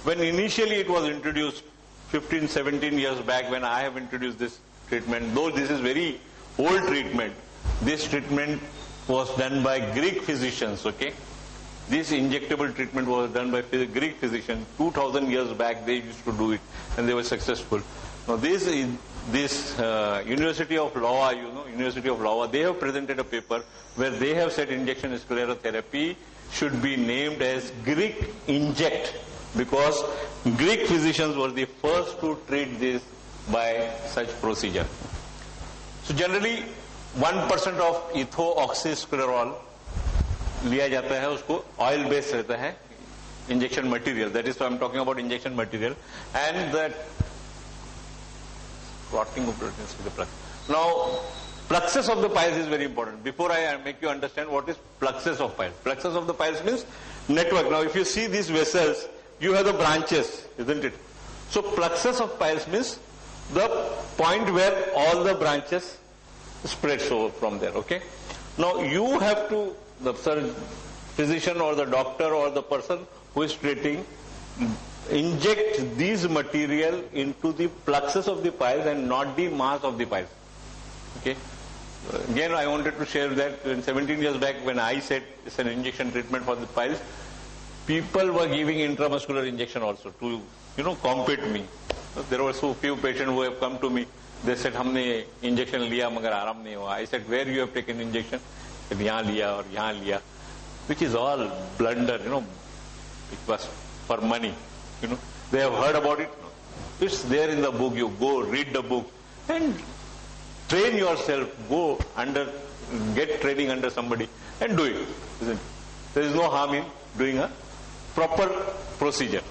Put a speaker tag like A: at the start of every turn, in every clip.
A: when initially it was introduced 15, 17 years back, when I have introduced this treatment, though this is very old treatment, this treatment was done by Greek physicians, okay? This injectable treatment was done by Greek physicians. 2000 years back they used to do it and they were successful. Now this University of Iowa, University of Iowa, they have presented a paper where they have said injection sclerotherapy should be named as Greek inject, because Greek physicians were the first to treat this by such procedure. So generally 1% of ethoxysclerol लिया जाता है, उसको oil based रहता है injection material, that is I am talking about injection material and that rotting of proteins with the plug. Now, plexus of the piles is very important. Before I make you understand what is plexus of piles. Plexus of the piles means network. Now, if you see these vessels, you have the branches, isn't it? So, plexus of piles means the point where all the branches spreads over from there, okay? Now, you have to, the physician or the doctor or the person who is treating, inject these material into the plexus of the piles and not the mass of the piles. Okay. Again, I wanted to share that 17 years back when I said it's an injection treatment for the piles, people were giving intramuscular injection also to, compete me. There were so few patients who have come to me. They said, हमने injection लिया मगर आराम नहीं हुआ. I said, where you have taken injection? यहाँ लिया और यहाँ लिया, which is all blunder, it was for money. They have heard about it. It's there in the book. You go read the book and train yourself. Go get training under somebody and do it. Isn't it? There is no harm in doing a proper procedure.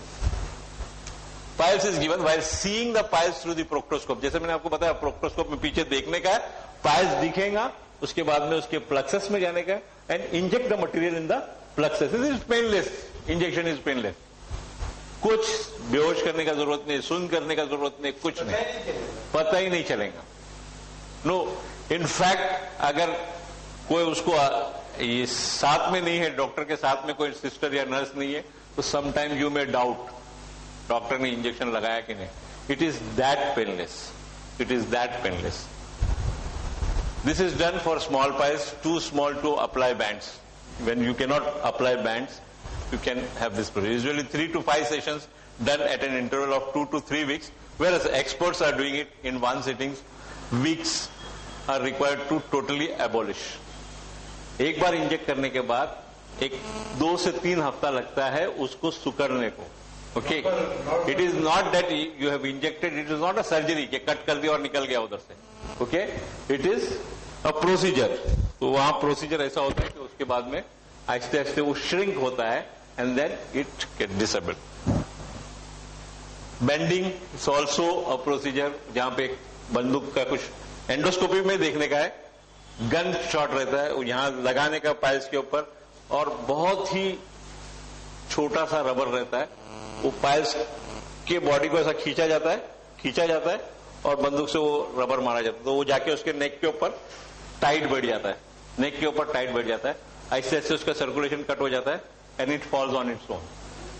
A: Piles is given while seeing the piles through the proctoscope. जैसे मैंने आपको बताया proctoscope में पीछे देखने का है, piles दिखेगा, उसके बाद में उसके plexus में जाने का है, and inject the material in the plexus. This is painless. Injection is painless. कुछ बेहोश करने का जरूरत नहीं, सुन करने का जरूरत नहीं, कुछ नहीं, पता ही नहीं चलेगा. नो, इनफैक्ट अगर कोई उसको ये साथ में नहीं है, डॉक्टर के साथ में कोई सिस्टर या नर्स नहीं है, तो sometime you may doubt doctor ने इंजेक्शन लगाया कि नहीं. It is that painless. It is that painless. This is done for small piles, too small to apply bands. When you can not apply bands, you can have this procedure. Usually 3 to 5 sessions done at an interval of 2 to 3 weeks, whereas experts are doing it in one sitting. Weeks are required to totally abolish. एक बार inject करने के बाद 2 से 3 हफ्ता लगता है उसको सुकड़ने को. Okay, it is not that you have injected, it is not a surgery कि कट कर दिया और निकल गया उधर से. Okay, it is a procedure. तो वहां प्रोसीजर ऐसा होता है कि उसके बाद में आहिस्ते आहिस्ते वो श्रिंक होता है and then it get disable. Banding is also a procedure जहां पे बंदूक का कुछ एंडोस्कोपी में देखने का है, गन शॉट रहता है, यहां लगाने का पाइल्स के ऊपर, और बहुत ही छोटा सा रबर रहता है, वो पाइल्स के बॉडी को ऐसा खींचा जाता है और बंदूक से वो रबर मारा जाता है, तो वो जाके उसके नेक के ऊपर टाइट बैठ जाता है, नेक के ऊपर टाइट बैठ जाता है, ऐसे ऐसे उसका सर्कुलेशन कट हो जाता है and it falls on its own.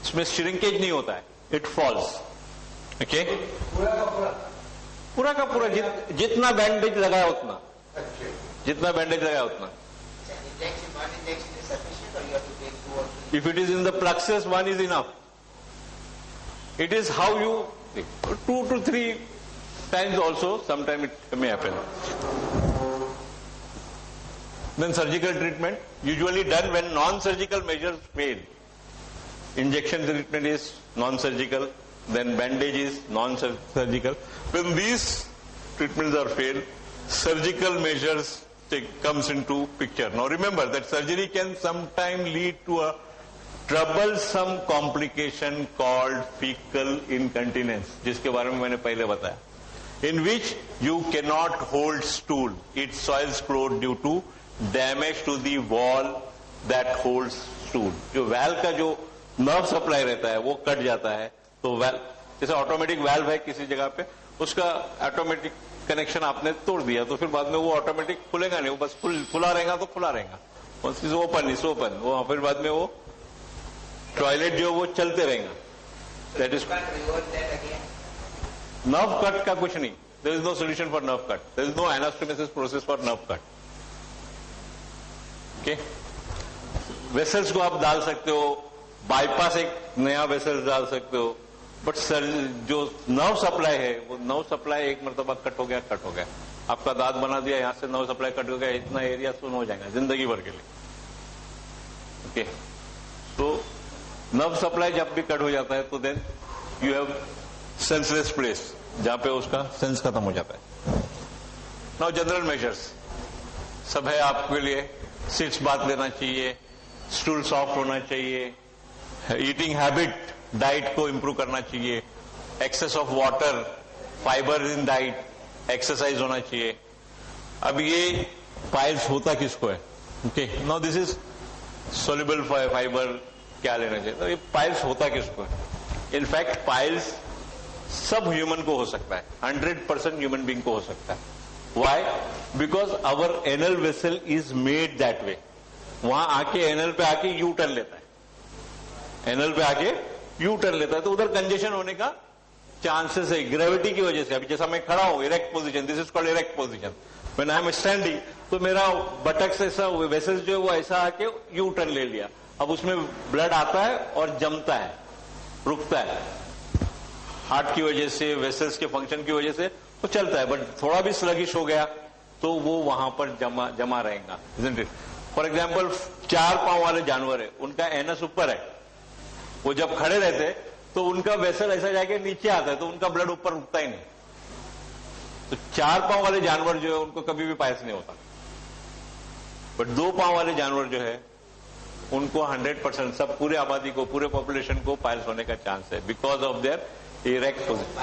A: इसमें श्रिंकेज नहीं होता है, इट फॉल्स. ओके, पूरा का पूरा जितना बैंडेज लगाया उतना, if it is in the plexus, 1 is enough. It is how you 2 to 3 times also, sometime it may happen. Then surgical treatment, usually done when non-surgical measures fail. Injection treatment is non-surgical, then bandage is non-surgical. When these treatments are failed, surgical measures comes into picture. Now remember that surgery can sometimes lead to a troublesome complication called fecal incontinence, जिसके बारे में मैंने पहले बताया, in which you cannot hold stool. It soils floor due to damage to the wall that holds stool. जो valve का जो nerve supply रहता है वो कट जाता है, तो वाल्व जैसे ऑटोमेटिक वाल्व है किसी जगह पे, उसका ऑटोमेटिक कनेक्शन आपने तोड़ दिया, तो फिर बाद में वो ऑटोमेटिक खुलेगा नहीं, वो बस खुला रहेगा तो खुला रहेगा, ओपन, वो फिर बाद में वो टॉयलेट जो वो चलते रहेगा. दैट इज नर्व कट का कुछ नहीं, there is no solution for nerve cut, there is no anastomosis process for nerve cut. Okay, vessels को आप डाल सकते हो, बाईपास एक नया वेसल्स डाल सकते हो, बट जो नर्व सप्लाई है वो नर्व सप्लाई एक मरतबा कट हो गया, आपका दांत बना दिया, यहां से नर्व सप्लाई कट हो गया, इतना एरिया सुन हो जाएगा जिंदगी भर के लिए. ओके, तो नर्व सप्लाई जब भी कट हो जाता है तो then you have senseless place जहां पे उसका सेंस खत्म हो जाता है. नाउ जनरल मेजर्स सब है आपके लिए. सीट्स बात लेना चाहिए, स्टूल सॉफ्ट होना चाहिए, ईटिंग हैबिट डाइट को इंप्रूव करना चाहिए, excess of water, fiber in diet, exercise होना चाहिए. अब ये पाइल्स होता किसको है? Okay, now this is soluble fiber, क्या लेना चाहिए? तो ये पाइल्स होता किसको है? इनफैक्ट पाइल्स सब ह्यूमन को हो सकता है, 100% ह्यूमन बीइंग को हो सकता है. Why? Because our anal vessel is made that way. वहां आके एनल पे आके यू टर्न लेता है, एनल पे आके यू टर्न लेता है, तो उधर कंजेशन होने का चांसेस है ग्रेविटी की वजह से. अभी जैसा मैं खड़ा हूं, erect position, this is called erect position. When I am standing, तो मेरा बटक्स ऐसा, वेसल्स जो है वो ऐसा आके यू टर्न ले लिया. अब उसमें ब्लड आता है और जमता है, रुकता है, हार्ट की वजह से, वेसल्स के फंक्शन की वजह से तो चलता है, बट थोड़ा भी स्लगिश हो गया तो वो वहां पर जमा रहेगा. फॉर एग्जाम्पल 4 पांव वाले जानवर है, उनका एनस ऊपर है, वो जब खड़े रहते तो उनका वेसल ऐसा जाके नीचे आता है, तो उनका ब्लड ऊपर रुकता ही नहीं. तो 4 पांव वाले जानवर जो है उनको कभी भी पायल्स नहीं होता, बट 2 पांव वाले जानवर जो है उनको 100%, सब पूरे आबादी को, पूरे पॉपुलेशन को पायल्स होने का चांस है, because of their erect position.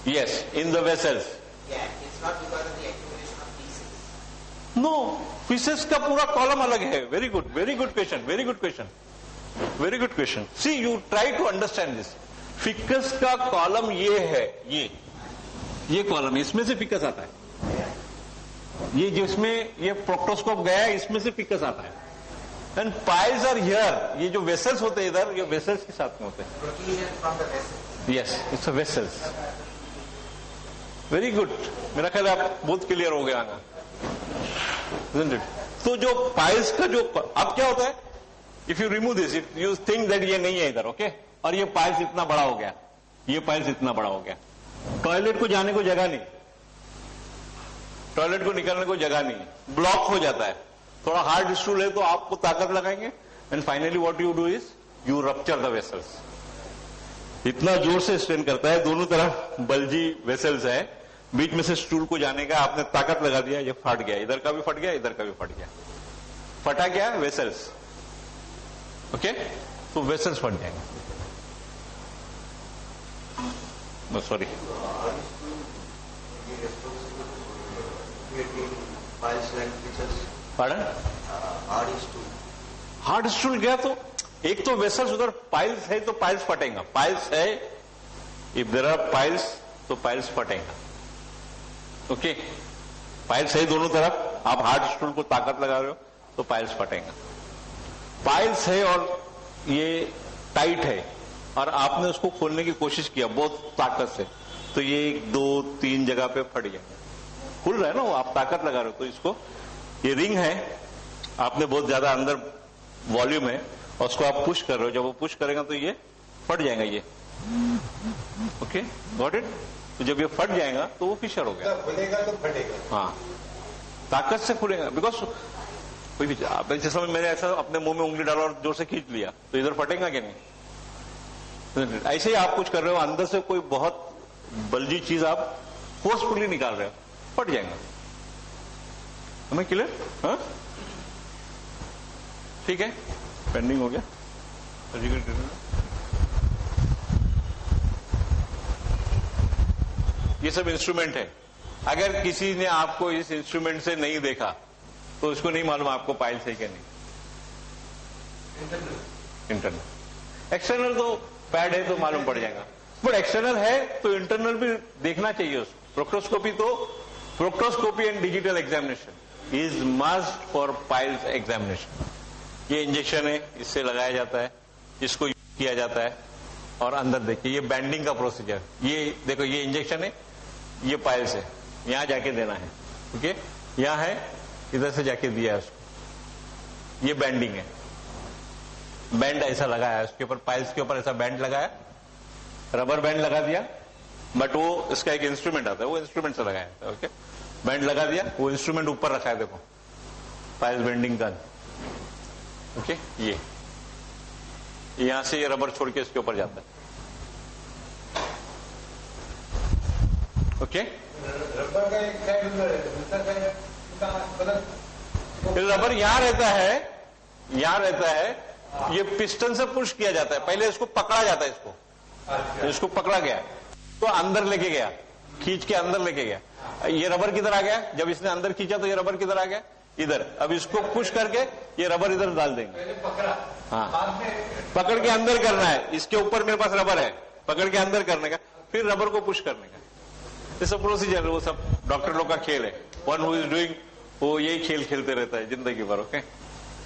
A: Yes, in the vessels. No, faeces का पूरा कॉलम अलग है. Very good question, very good question. See, you try to understand this. Faeces का कॉलम ये है, ये कॉलम, इसमें से फिकस आता है. ये जिसमें ये प्रोक्टोस्कोप गया है, इसमें से फिकस आता है. And piles are here. ये जो वेसल्स होते हैं इधर, ये वेसल्स के साथ में होते हैं. Yes, it's a vessels. Very good. मेरा ख्याल आप बहुत क्लियर हो गया ना. तो जो पाइल्स का जो, अब क्या होता है, if you remove this, if you think that ये नहीं है इधर, ओके, और ये पाइल्स इतना बड़ा हो गया, ये पाइल्स इतना बड़ा हो गया, टॉयलेट को जाने को जगह नहीं, टॉयलेट को निकलने को जगह नहीं, ब्लॉक हो जाता है. थोड़ा हार्ड स्टूल है तो आपको ताकत लगाएंगे, and finally what you do is you rupture the vessels. इतना जोर से स्ट्रेन करता है, दोनों तरफ बल्जी वेसल्स है, बीच में से स्टूल को जाने का आपने ताकत लगा दिया, ये फट गया, इधर का भी फट गया, इधर का भी फट गया. फटा क्या? वेसल्स. ओके, तो वेसल्स फट जाएंगे. सॉरी, हार्ड स्टूल गया तो एक तो वेसल्स उधर, पाइल्स है तो पाइल्स फटेगा. पाइल्स है, इफ देयर आर पाइल्स तो पाइल्स फटेगा. ओके, पाइल्स है दोनों तरफ, आप हार्ड स्टूल को ताकत लगा रहे हो तो पाइल्स फटेगा. पाइल्स है और ये टाइट है और आपने उसको खोलने की कोशिश किया बहुत ताकत से, तो ये 1, 2, 3 जगह पे फट गया. खुल रहा है ना वो, आप ताकत लगा रहे हो. तो इसको, ये रिंग है, आपने बहुत ज्यादा अंदर वॉल्यूम है और उसको आप पुश कर रहे हो, जब वो पुश करेगा तो ये फट जाएगा. ये ओके, गॉट इट. तो जब ये फट जाएगा तो वो फिशर हो गया. खुलेगा तो फटेगा. हाँ, ताकत से खुलेगा. बिकॉज कोई भी, जैसे समय मैंने ऐसा अपने मुंह में उंगली डाला और जोर से खींच लिया तो इधर फटेगा कि नहीं? ऐसे ही आप कुछ कर रहे हो, अंदर से कोई बहुत बल्जी चीज आप फोर्सफुली निकाल रहे हो, फट जाएगा. हमें क्लियर? हाँ, ठीक है. पेंडिंग हो गया. ये सब इंस्ट्रूमेंट है. अगर किसी ने आपको इस इंस्ट्रूमेंट से नहीं देखा तो उसको नहीं मालूम आपको पाइल्स है क्या नहीं. इंटरनल, एक्सटर्नल तो पैड है तो मालूम पड़ जाएगा, बट एक्सटर्नल है तो इंटरनल भी देखना चाहिए उसको. Proctoscopy and digital examination is must for piles examination. ये इंजेक्शन है, इससे लगाया जाता है, इसको किया जाता है और अंदर देखिए ये बैंडिंग का प्रोसीजर, ये देखो ये इंजेक्शन है, ये पाइल्स है, यहां जाके देना है, ओके, यहां है, इधर से जाके दिया है उसको, ये बैंडिंग है, बैंड ऐसा लगाया है उसके ऊपर, पाइल्स के ऊपर ऐसा बैंड लगाया, रबर बैंड लगा दिया, बट वो इसका एक इंस्ट्रूमेंट आता है, वो इंस्ट्रूमेंट से लगाया था, ओके, बैंड लगा दिया, वो इंस्ट्रूमेंट ऊपर रखा है, देखो पाइल्स बेंडिंग का, ओके, ये यहां से ये रबर छोड़ के इसके ऊपर जाता है, ओके।
B: रबर का एक साइड उधर है, दूसरा साइड
A: रबर यहां रहता है, यहां रहता है, ये पिस्टन से पुश किया जाता है, पहले इसको पकड़ा जाता है, इसको पकड़ा गया तो अंदर लेके गया, खींच के अंदर लेके गया, ये रबर किधर आ गया, जब इसने अंदर खींचा तो ये रबर किधर आ गया, इधर, अब इसको पुश करके ये रबर इधर डाल देंगे,
B: पकड़ा,
A: हाँ, पकड़ के अंदर करना है, इसके ऊपर मेरे पास रबर है, पकड़ के अंदर करने का, फिर रबर को पुश करने का, ये सब प्रोसीजर, वो सब डॉक्टर लोग का खेल है, वन हु इज डूइंग, वो यही खेल खेलते रहता है जिंदगी भर, ओके।